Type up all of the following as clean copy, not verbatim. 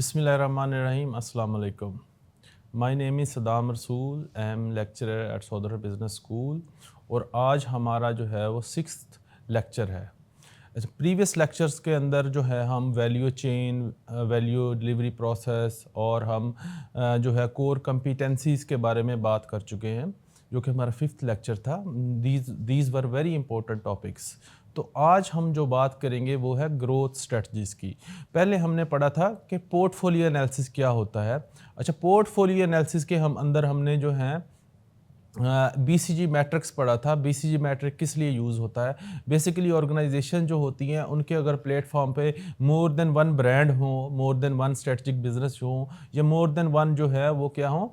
Bismillahirrahmanirrahim. Assalamu alaikum. My name is Saddam Rasool. I am lecturer at Southern Business School और आज हमारा जो है वो 6th लेक्चर है। अच्छा, प्रीवियस लेक्चर्स के अंदर जो है हम value chain, value delivery process और हम जो है कोर कम्पिटेंसीज़ के बारे में बात कर चुके हैं, जो कि हमारा 5th लेक्चर था। These were very important topics. तो आज हम जो बात करेंगे वो है ग्रोथ स्ट्रेटजीज़ की। पहले हमने पढ़ा था कि पोर्टफोलियो एनालिसिस क्या होता है। अच्छा, पोर्टफोलियो एनालिसिस के अंदर हमने जो है BCG मैट्रिक्स पढ़ा था। BCG मैट्रिक किस लिए यूज़ होता है? बेसिकली ऑर्गेनाइजेशन जो होती हैं उनके अगर प्लेटफॉर्म पे मोर देन वन ब्रांड हो, more than one strategic business हो, या मोर देन वन जो है वो क्या हो,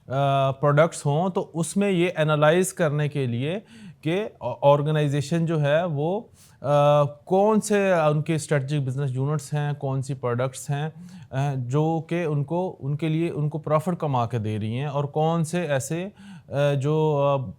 प्रोडक्ट्स हों, तो उसमें ये एनालाइज करने के लिए कि ऑर्गेनाइजेशन जो है वो कौन से उनके स्ट्रेटजिक बिजनेस यूनिट्स हैं, कौन सी प्रोडक्ट्स हैं जो कि उनके लिए उनको प्रॉफिट कमा के दे रही हैं, और कौन से ऐसे जो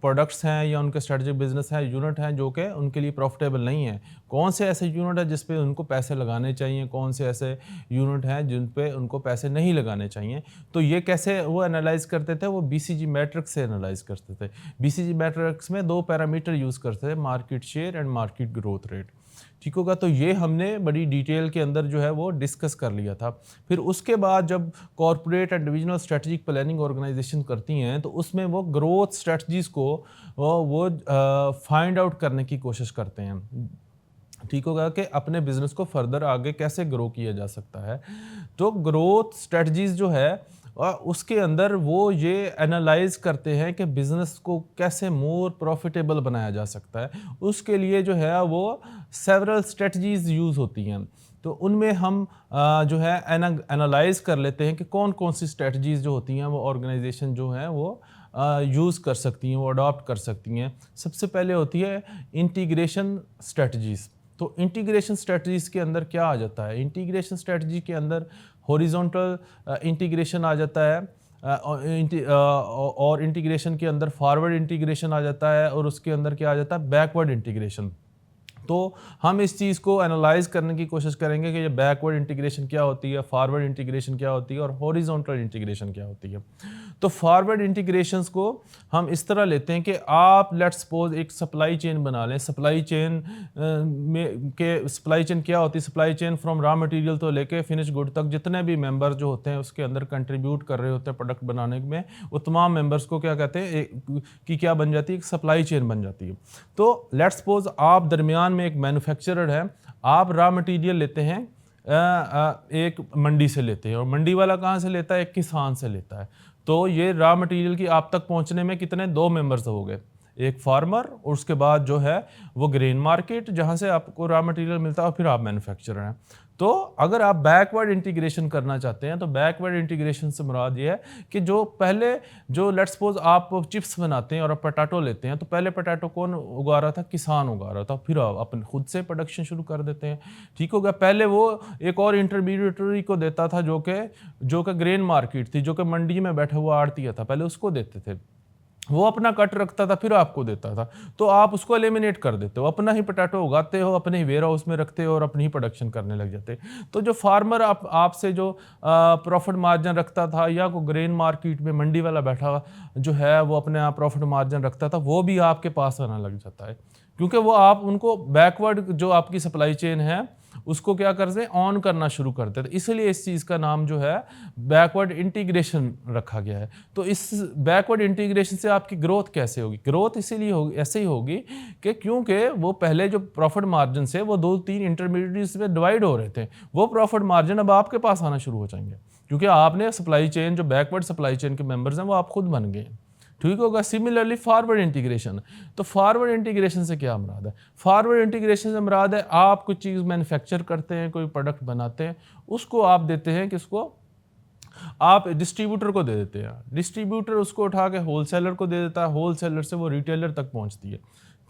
प्रोडक्ट्स हैं या उनके स्ट्रेटजिक बिजनेस हैं, यूनिट हैं जो कि उनके लिए प्रॉफिटेबल नहीं है। कौन से ऐसे यूनिट हैं जिस पे उनको पैसे लगाने चाहिए, कौन से ऐसे यूनिट हैं जिन पे उनको पैसे नहीं लगाने चाहिए। तो ये कैसे वो एनालाइज करते थे? वो BCG मैट्रिक्स से एनालाइज करते थे। BCG मैट्रिक्स में 2 पैरामीटर यूज़ करते थे, market share and market growth rate. ठीक होगा, तो ये हमने बड़ी डिटेल के अंदर जो है वो डिस्कस कर लिया था। फिर उसके बाद जब corporate and divisional strategic planning organisation करती हैं तो उसमें वो ग्रोथ स्ट्रेटजीज़ को वो फाइंड आउट करने की कोशिश करते हैं। ठीक होगा कि अपने बिजनेस को फर्दर आगे कैसे ग्रो किया जा सकता है। तो ग्रोथ स्ट्रेटजीज जो है उसके अंदर वो ये एनालाइज करते हैं कि बिजनेस को कैसे मोर प्रॉफिटेबल बनाया जा सकता है। उसके लिए जो है वो सेवरल स्ट्रेटजीज यूज़ होती हैं। तो उनमें हम जो है एनालाइज कर लेते हैं कि कौन कौन सी स्ट्रेटजीज जो होती हैं वो ऑर्गेनाइजेशन जो है वो यूज़ कर सकती हैं, वो अडॉप्ट कर सकती हैं। सबसे पहले होती है इंटीग्रेशन स्ट्रेटजीज़। तो इंटीग्रेशन स्ट्रेटजीज़ के अंदर क्या आ जाता है? इंटीग्रेशन स्ट्रेटजी के अंदर हॉरिजॉन्टल इंटीग्रेशन आ जाता है, और इंटीग्रेशन के अंदर फॉरवर्ड इंटीग्रेशन आ जाता है, और उसके अंदर क्या आ जाता है? Backward integration. तो हम इस चीज़ को एनालाइज करने की कोशिश करेंगे कि ये बैकवर्ड इंटीग्रेशन क्या होती है, फॉरवर्ड इंटीग्रेशन क्या होती है, और हॉरिजॉन्टल इंटीग्रेशन क्या होती है। तो फॉरवर्ड इंटीग्रेशंस को हम इस तरह लेते हैं कि आप लेट्स सपोज एक सप्लाई चेन बना लें। सप्लाई चेन सप्लाई चेन क्या होती है? Supply chain from raw material तो लेके फिनिश गुड तक जितने भी मेंबर जो होते हैं उसके अंदर कंट्रीब्यूट कर रहे होते हैं प्रोडक्ट बनाने में, वो तमाम मेंबर्स को क्या कहते हैं कि क्या बन जाती है? एक सप्लाई चेन बन जाती है। तो लेट्स सपोज आप दरमियान में एक मैन्युफैक्चरर है, आप रॉ मटेरियल लेते हैं, एक मंडी से लेते हैं, और मंडी वाला कहाँ से लेता है? एक किसान से लेता है। तो ये रॉ मटेरियल की आप तक पहुंचने में कितने 2 मेंबर्स हो गए, एक फार्मर और उसके बाद जो है वो ग्रेन मार्केट जहां से आपको रॉ मटेरियल मिलता है, और फिर आप मैन्युफैक्चरर हैं। तो अगर आप बैकवर्ड इंटीग्रेशन करना चाहते हैं तो बैकवर्ड इंटीग्रेशन से मुराद ये है कि जो पहले जो लेट्स सपोज आप चिप्स बनाते हैं और आप पोटैटो लेते हैं, तो पहले पोटैटो कौन उगा रहा था? किसान उगा रहा था। फिर आप अपने खुद से प्रोडक्शन शुरू कर देते हैं। ठीक हो गया। पहले वो एक और इंटरमीडिएटरी को देता था जो कि ग्रेन मार्केट थी, जो कि मंडी में बैठा हुआ आड़तिया था, पहले उसको देते थे। वो अपना कट रखता था, फिर आपको देता था। तो आप उसको एलिमिनेट कर देते हो, अपना ही पोटैटो उगाते हो, अपने ही वेयर हाउस में रखते हो और अपनी ही प्रोडक्शन करने लग जाते। तो जो फार्मर आपसे जो प्रॉफिट मार्जिन रखता था, या को ग्रेन मार्केट में मंडी वाला बैठा जो है वो अपने आप प्रॉफिट मार्जिन रखता था, वो भी आपके पास आना लग जाता है, क्योंकि वो आप उनको बैकवर्ड जो आपकी सप्लाई चेन है उसको क्या करते हैं? ऑन करना शुरू करते थे। इसलिए इस चीज़ का नाम जो है बैकवर्ड इंटीग्रेशन रखा गया है। तो इस बैकवर्ड इंटीग्रेशन से आपकी ग्रोथ कैसे होगी? ग्रोथ इसीलिए होगी, ऐसे ही होगी कि क्योंकि वो पहले जो प्रॉफिट मार्जिन से वो 2-3 इंटरमीडिएट्स में डिवाइड हो रहे थे, वो प्रॉफिट मार्जिन अब आपके पास आना शुरू हो जाएंगे, क्योंकि आपने सप्लाई चेन, जो बैकवर्ड सप्लाई चेन के मेंबर्स हैं वो आप खुद बन गए। ठीक होगा। Similarly forward integration. तो फॉरवर्ड इंटीग्रेशन से क्या मुराद है? फॉरवर्ड इंटीग्रेशन से मुराद है आप कुछ चीज़ मैन्युफैक्चर करते हैं, कोई प्रोडक्ट बनाते हैं, उसको आप देते हैं, किसको? आप डिस्ट्रीब्यूटर को दे देते हैं। डिस्ट्रीब्यूटर उसको उठा के होलसेलर को दे देता है, होलसेलर से वो रिटेलर तक पहुंचती है।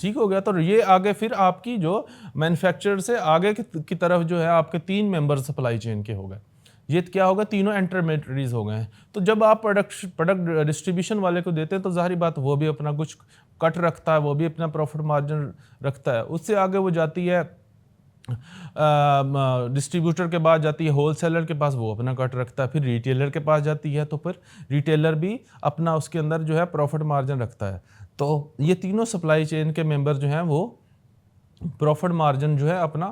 ठीक हो गया। तो ये आगे फिर आपकी जो मैन्युफैक्चरर से आगे की तरफ जो है आपके 3 मेंबर सप्लाई चेन के हो गए। ये क्या होगा? तीनों इंटरमीडिएटरीज हो गए हैं। तो जब आप प्रोडक्ट डिस्ट्रीब्यूशन वाले को देते हैं तो जाहिर बात वो भी अपना कुछ कट रखता है, वो भी अपना प्रॉफिट मार्जिन रखता है। उससे आगे वो जाती है डिस्ट्रीब्यूटर के पास जाती है, होलसेलर के पास, वो अपना कट रखता है, फिर रिटेलर के पास जाती है तो फिर रिटेलर भी अपना उसके अंदर जो है प्रॉफिट मार्जिन रखता है। तो ये तीनों सप्लाई चेन के मेंबर जो हैं वो प्रॉफिट मार्जिन जो है अपना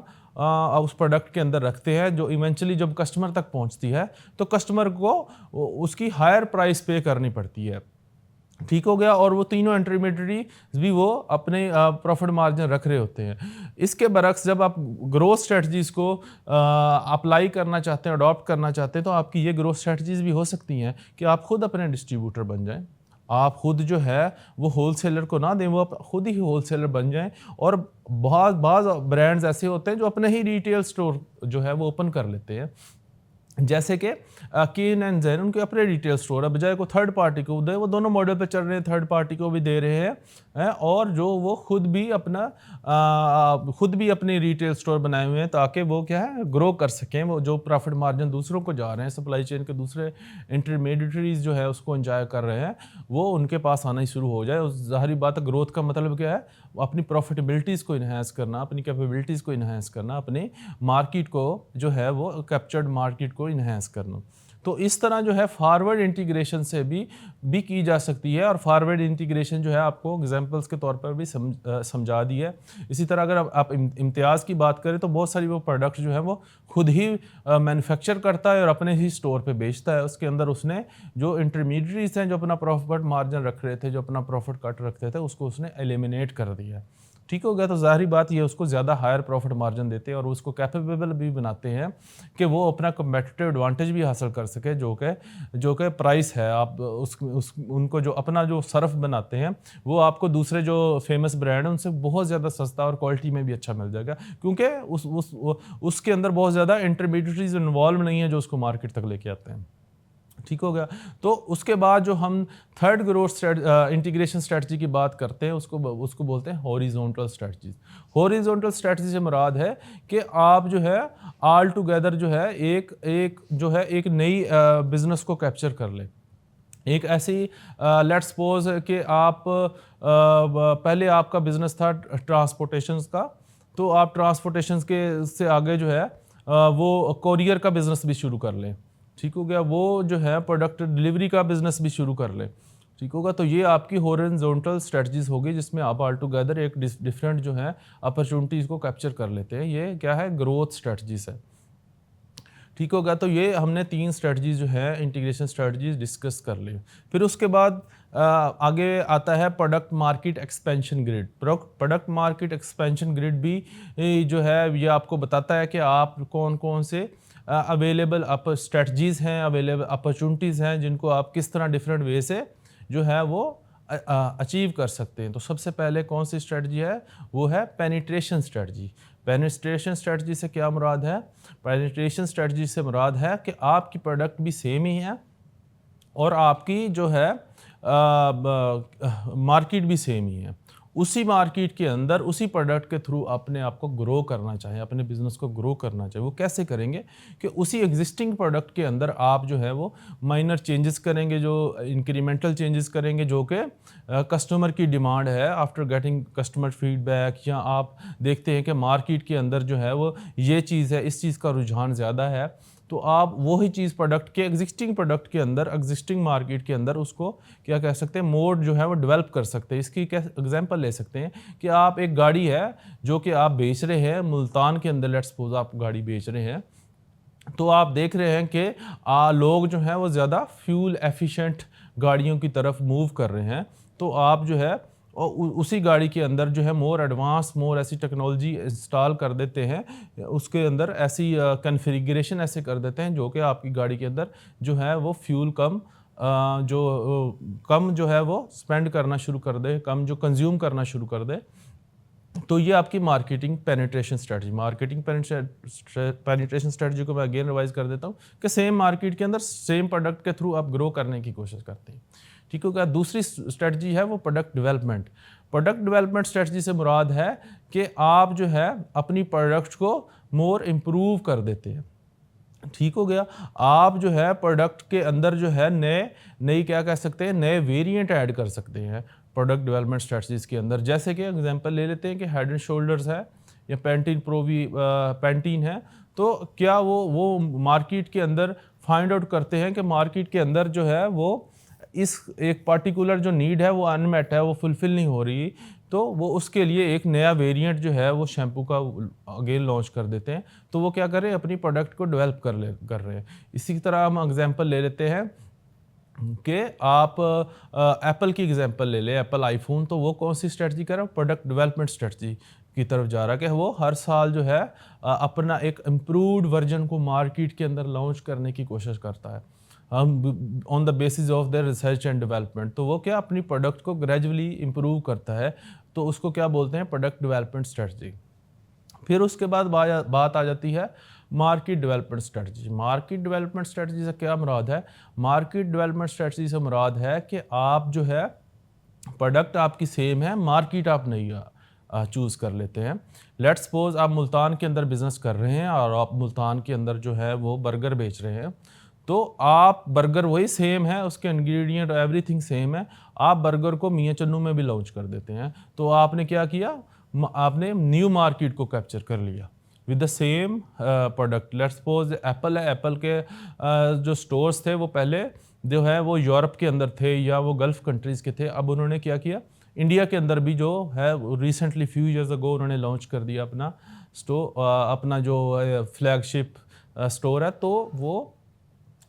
उस प्रोडक्ट के अंदर रखते हैं, जो इवेंचुअली जब कस्टमर तक पहुंचती है तो कस्टमर को उसकी हायर प्राइस पे करनी पड़ती है। ठीक हो गया। और वो तीनों इंटरमीडिएटरी भी वो अपने प्रॉफिट मार्जिन रख रहे होते हैं। इसके बरक्स जब आप ग्रोथ स्ट्रेटजीज को अप्लाई करना चाहते हैं, अडॉप्ट करना चाहते हैं, तो आपकी ये ग्रोथ स्ट्रेटजीज भी हो सकती हैं कि आप खुद अपने डिस्ट्रीब्यूटर बन जाएं, आप खुद जो है वो होलसेलर को ना दें, वो आप खुद ही होलसेलर बन जाएं। और बहुत बहुत ब्रांड्स ऐसे होते हैं जो अपने ही रिटेल स्टोर जो है वो ओपन कर लेते हैं, जैसे कि केन एंड जेन, उनके अपने रिटेल स्टोर है, बजाय को थर्ड पार्टी को दे, वो दोनों मॉडल पे चल रहे हैं, थर्ड पार्टी को भी दे रहे हैं और जो वो खुद भी अपने रिटेल स्टोर बनाए हुए हैं ताकि वो क्या है ग्रो कर सकें, वो जो प्रॉफिट मार्जिन दूसरों को जा रहे हैं, सप्लाई चेन के दूसरे इंटरमीडिएटरीज जो है उसको एंजॉय कर रहे हैं, वो उनके पास आना ही शुरू हो जाए। ज़ाहिर बात है, ग्रोथ का मतलब क्या है, अपनी प्रॉफिटेबिलिटीज़ को इन्हांस करना, अपनी कैपेबिलिटीज़ को इन्हांस करना, अपने मार्केट को जो है वो कैप्चर्ड मार्केट को इन्हांस करना। तो इस तरह जो है फॉरवर्ड इंटीग्रेशन से भी की जा सकती है। और फॉरवर्ड इंटीग्रेशन जो है आपको एग्जांपल्स के तौर पर भी समझा दी है। इसी तरह अगर आप इम्तियाज़ की बात करें तो बहुत सारी वो प्रोडक्ट जो है वो खुद ही मैन्युफैक्चर करता है और अपने ही स्टोर पे बेचता है। उसके अंदर उसने जो इंटरमीडिएटरीज हैं जो अपना प्रॉफिट मार्जिन रख रहे थे, जो अपना प्रॉफिट कट रखते थे, उसको उसने एलिमिनेट कर दिया। ठीक हो गया। तो ज़ाहिर बात ये उसको ज़्यादा हायर प्रॉफिट मार्जिन देते हैं और उसको कैपेबल भी बनाते हैं कि वो अपना कम्पेटिटिव एडवांटेज भी हासिल कर सके, जो कि प्राइस है। आप उनको जो अपना जो सर्फ बनाते हैं वो आपको दूसरे जो फेमस ब्रांड हैं उनसे बहुत ज़्यादा सस्ता और क्वालिटी में भी अच्छा मिल जाएगा, क्योंकि उसके अंदर बहुत ज़्यादा इंटरमीडिएटरीज इन्वॉल्व नहीं है जो उसको मार्केट तक लेके आते हैं। ठीक हो गया। तो उसके बाद जो हम थर्ड ग्रोथ इंटीग्रेशन स्ट्रेटजी की बात करते हैं उसको बोलते हैं हॉरिजॉन्टल स्ट्रेटजीज। हॉरिजॉन्टल स्ट्रेटजी से मुराद है कि आप जो है ऑल टुगेदर जो है एक नई बिजनेस को कैप्चर कर ले। एक ऐसी लेट्स सपोज कि आप पहले आपका बिजनेस था ट्रांसपोर्टेशन का, तो आप ट्रांसपोर्टेशन के से आगे जो है वो कोरियर का बिजनेस भी शुरू कर लें। ठीक हो गया। वो जो है प्रोडक्ट डिलीवरी का बिजनेस भी शुरू कर ले। ठीक होगा। तो ये आपकी हॉरिजॉन्टल स्ट्रेटजीज होगी जिसमें आप ऑल टुगेदर एक डिफरेंट जो है अपॉर्चुनिटीज़ को कैप्चर कर लेते हैं। ये क्या है, ग्रोथ स्ट्रेटजीज है। ठीक होगा। तो ये हमने 3 स्ट्रेटजीज जो है इंटीग्रेशन स्ट्रेटजीज डिस्कस कर ली। फिर उसके बाद आगे आता है product market expansion grid. Product market expansion grid भी जो है ये आपको बताता है कि आप कौन कौन से अवेलेबल स्ट्रेटजीज़ हैं, अवेलेबल अपॉर्चुनिटीज़ हैं जिनको आप किस तरह डिफरेंट वे से जो है वो अचीव कर सकते हैं। तो सबसे पहले कौन सी स्ट्रेटजी है, वो है पेनिट्रेशन स्ट्रेटजी। पेनिट्रेशन स्ट्रेटजी से क्या मुराद है? पेनिट्रेशन स्ट्रेटजी से मुराद है कि आपकी प्रोडक्ट भी सेम ही है और आपकी जो है मार्केट भी सेम ही है। उसी मार्केट के अंदर उसी प्रोडक्ट के थ्रू अपने आप को ग्रो करना चाहें, अपने बिजनेस को ग्रो करना चाहें, वो कैसे करेंगे कि उसी एग्जिस्टिंग प्रोडक्ट के अंदर आप जो है वो माइनर चेंजेस करेंगे, जो इंक्रीमेंटल चेंजेस करेंगे, जो कि कस्टमर की डिमांड है आफ्टर गेटिंग कस्टमर फीडबैक, या आप देखते हैं कि मार्केट के अंदर जो है वो ये चीज़ है, इस चीज़ का रुझान ज़्यादा है, तो आप वही चीज़ प्रोडक्ट के एग्जिस्टिंग प्रोडक्ट के अंदर, एग्जिस्टिंग मार्केट के अंदर उसको क्या कह सकते हैं, मोड जो है वो डेवलप कर सकते हैं। इसकी क्या एग्जांपल ले सकते हैं कि आप एक गाड़ी है जो कि आप बेच रहे हैं मुल्तान के अंदर, लेट्स सपोज आप गाड़ी बेच रहे हैं, तो आप देख रहे हैं कि लोग जो हैं वो ज़्यादा फ्यूल एफिशिएंट गाड़ियों की तरफ मूव कर रहे हैं, तो आप जो है और उसी गाड़ी के अंदर जो है मोर एडवांस, मोर ऐसी टेक्नोलॉजी इंस्टॉल कर देते हैं, उसके अंदर ऐसी कन्फिगरेशन ऐसे कर देते हैं जो कि आपकी गाड़ी के अंदर जो है वो फ्यूल कम जो है वो स्पेंड करना शुरू कर दे, कम जो कंज्यूम करना शुरू कर दे। तो ये आपकी marketing penetration strategy. Marketing penetration strategy को मैं अगेन रिवाइज कर देता हूँ कि सेम मार्केट के अंदर सेम प्रोडक्ट के थ्रू आप ग्रो करने की कोशिश करते हैं। ठीक है। दूसरी स्ट्रेटजी है वो product development. Product development strategy से मुराद है कि आप जो है अपनी प्रोडक्ट को मोर इम्प्रूव कर देते हैं। ठीक हो गया। आप जो है प्रोडक्ट के अंदर जो है नई क्या कह सकते हैं, नए वेरिएंट ऐड कर सकते हैं प्रोडक्ट डेवलपमेंट स्ट्रेटजीज के अंदर। जैसे कि एग्जांपल ले लेते हैं कि हेड एंड शोल्डर्स है, या पेंटीन प्रो भी पेंटीन है, तो क्या वो मार्केट के अंदर फाइंड आउट करते हैं कि मार्केट के अंदर जो है वो इस एक पार्टिकुलर जो नीड है वो अनमेट है, वो फुलफिल नहीं हो रही, तो वो उसके लिए एक नया वेरिएंट जो है वो शैम्पू का अगेन लॉन्च कर देते हैं। तो वो क्या कर रहे हैं, अपनी प्रोडक्ट को डेवलप कर रहे हैं। इसी तरह हम एग्जांपल ले लेते हैं कि आप एप्पल की एग्जांपल ले लें, एप्पल आईफोन, तो वो कौन सी स्ट्रेटजी कर रहा है, प्रोडक्ट डेवलपमेंट स्ट्रेटजी की तरफ जा रहा है कि वो हर साल जो है अपना एक इम्प्रूव्ड वर्जन को मार्केट के अंदर लॉन्च करने की कोशिश करता है, हम on the basis of the research and development. तो वो क्या अपनी प्रोडक्ट को ग्रेजुअली इम्प्रूव करता है, तो उसको क्या बोलते हैं, प्रोडक्ट डेवलपमेंट स्ट्रेटजी। फिर उसके बाद बात आ जाती है market development strategy. Market development strategy से क्या मुराद है, मार्केट डेवलपमेंट स्ट्रेटजी से मुराद है कि आप जो है प्रोडक्ट आपकी सेम है, मार्केट आप नहीं चूज़ कर लेते हैं। लेट्स सपोज आप मुल्तान के अंदर बिजनेस कर रहे हैं और आप मुल्तान के अंदर जो है वो बर्गर बेच रहे हैं, तो आप बर्गर वही सेम है, उसके इंग्रेडिएंट एवरीथिंग सेम है, आप बर्गर को मियाँ चन्नू में भी लॉन्च कर देते हैं। तो आपने क्या किया, आपने न्यू मार्केट को कैप्चर कर लिया with the same product. Let's suppose Apple है, एप्पल के जो स्टोर्स थे वो पहले जो है वो यूरोप के अंदर थे या वो गल्फ़ कंट्रीज़ के थे। अब उन्होंने क्या किया, इंडिया के अंदर भी जो है रिसेंटली फ्यू ईयर्स अगो उन्होंने लॉन्च कर दिया अपना अपना जो फ्लैगशिप स्टोर है। तो वो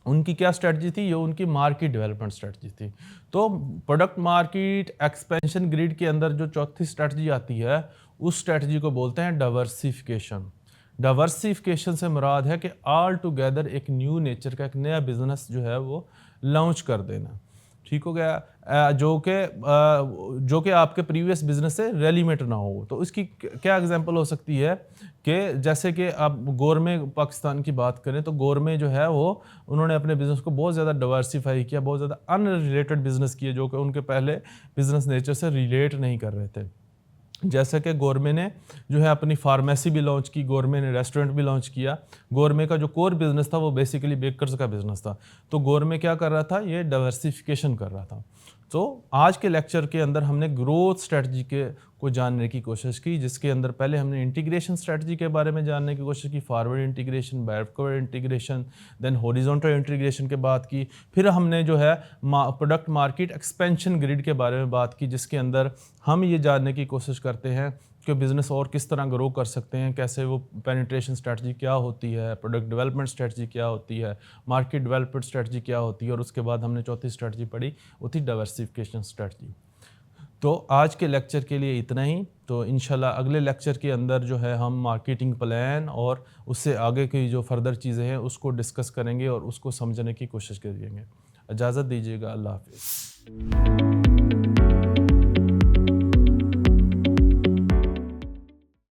उनकी क्या स्ट्रेटजी थी, ये उनकी मार्केट डेवलपमेंट स्ट्रेटजी थी। तो प्रोडक्ट मार्केट एक्सपेंशन ग्रिड के अंदर जो चौथी स्ट्रेटजी आती है, उस स्ट्रेटजी को बोलते हैं डाइवर्सिफिकेशन। डाइवर्सिफिकेशन से मुराद है कि ऑल टुगेदर एक न्यू नेचर का एक नया बिजनेस जो है वो लॉन्च कर देना। ठीक हो गया, जो कि आपके प्रीवियस बिजनेस से रेलिमेट ना हो। तो इसकी क्या एग्जांपल हो सकती है कि जैसे कि आप गोरमे पाकिस्तान की बात करें, तो गोरमे जो है वो उन्होंने अपने बिजनेस को बहुत ज़्यादा डाइवर्सिफाई किया, बहुत ज़्यादा अनरिलेटेड बिजनेस किए जो कि उनके पहले बिजनेस नेचर से रिलेट नहीं कर रहे थे। जैसे कि गोरमे ने जो है अपनी फार्मेसी भी लॉन्च की, गोरमे ने रेस्टोरेंट भी लॉन्च किया। गोरमे का जो कोर बिजनेस था वो बेसिकली बेकर्स का बिजनेस था। तो गोरमे क्या कर रहा था, ये डाइवर्सिफिकेशन कर रहा था। तो आज के लेक्चर के अंदर हमने ग्रोथ स्ट्रेटजी को जानने की कोशिश की, जिसके अंदर पहले हमने इंटीग्रेशन स्ट्रेटजी के बारे में जानने की कोशिश की, forward integration, backward integration, then horizontal integration की बात की। फिर हमने जो है प्रोडक्ट मार्केट एक्सपेंशन ग्रिड के बारे में बात की, जिसके अंदर हम ये जानने की कोशिश करते हैं कि बिज़नेस और किस तरह ग्रो कर सकते हैं, कैसे वो पेनिट्रेशन स्ट्रेटजी क्या होती है, प्रोडक्ट डेवलपमेंट स्ट्रेटजी क्या होती है, मार्केट डेवलपमेंट स्ट्रेटजी क्या होती है, और उसके बाद हमने चौथी स्ट्रेटजी पढ़ी, वो थी डाइवर्सिफिकेशन स्ट्रेटजी। तो आज के लेक्चर के लिए इतना ही। तो इंशाल्लाह अगले लेक्चर के अंदर जो है हम मार्केटिंग प्लान और उससे आगे की जो फर्दर चीज़ें हैं उसको डिस्कस करेंगे और उसको समझने की कोशिश करेंगे। इजाज़त दीजिएगा, अल्लाह हाफ़िज़।